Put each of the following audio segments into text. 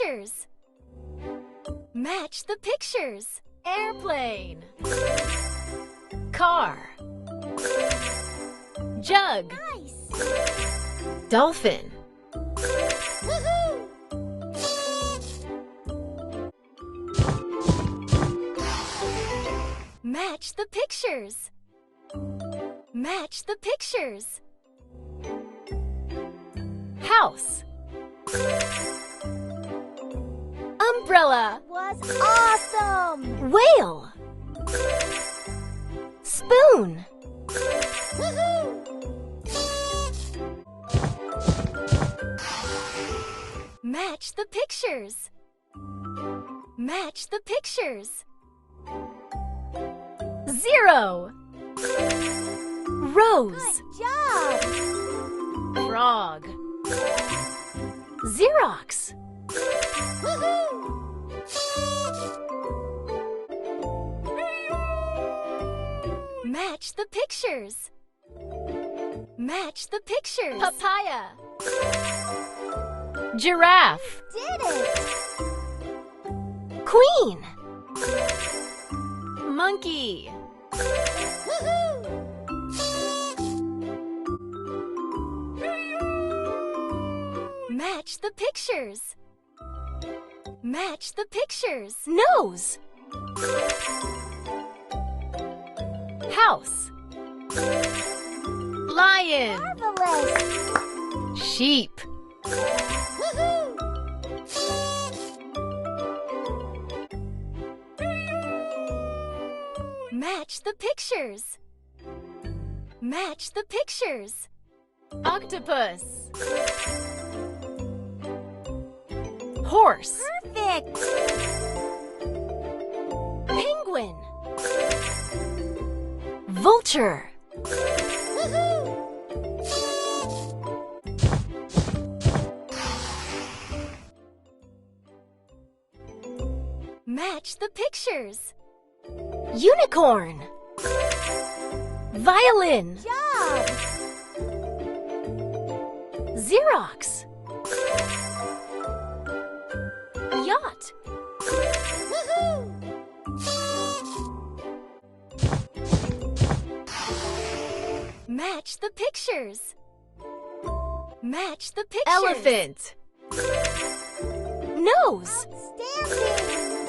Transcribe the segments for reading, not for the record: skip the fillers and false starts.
pictures. Match the pictures. Airplane. Car. Jug. Nice. Dolphin. Woohoo! Match the pictures. Match the pictures. House. Umbrella. Was awesome! Whale. Spoon. Woohoo! Match the pictures. Match the pictures. 0. Rose. Good job! Frog. Xerox. Woohoo! Match the pictures. Match the pictures. Papaya. Giraffe. Did it! Queen. Monkey. Woohoo! Match the pictures. Match the pictures. Nose. House. Lion. Marvelous! Sheep. Woohoo! Match the pictures. Match the pictures. Octopus. Horse. Perfect! Penguin. Vulture. Woohoo! Match the pictures. Unicorn. Violin. Job! Xerox. Yacht. Woohoo! Match the pictures. Match the pictures. Elephant. Nose. Outstanding!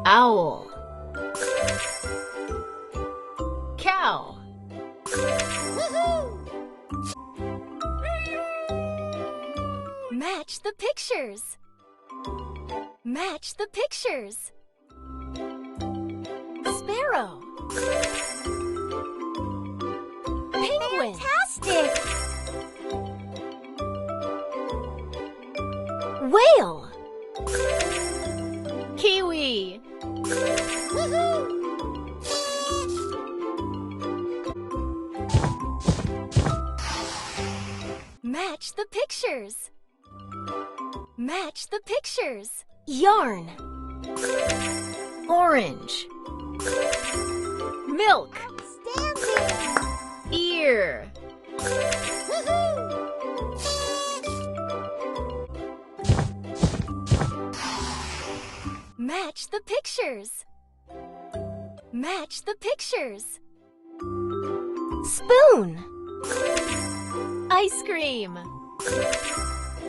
Owl. Cow. Woohoo! Match the pictures. Match the pictures. Sparrow. Penguin. Fantastic! Whale. Kiwi. Woohoo! Match the pictures. Match the pictures. Yarn. Orange. Milk. Outstanding! Ear. Woohoo! Match the pictures. Match the pictures. Spoon. Ice cream.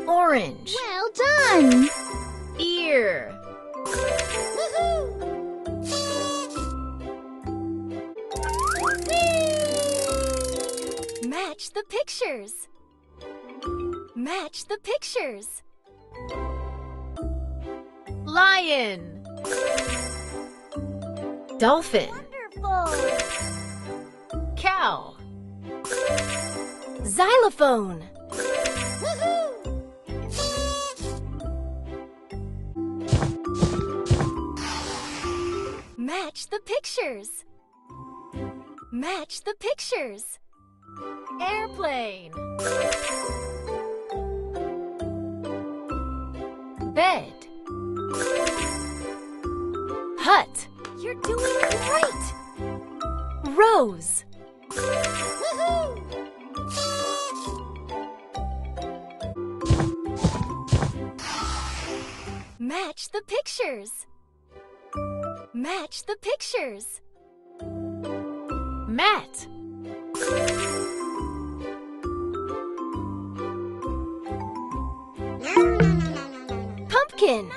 Orange. Well done! Ear. Woohoo! Match the pictures. Match the pictures. Lion. Dolphin. Wonderful! Cow. Xylophone. Woohoo! Match the pictures. Match the pictures. Airplane. Bed. Hut. You're doing great! Rose. Woohoo! Match the pictures. Match the pictures. Mat. Pumpkin.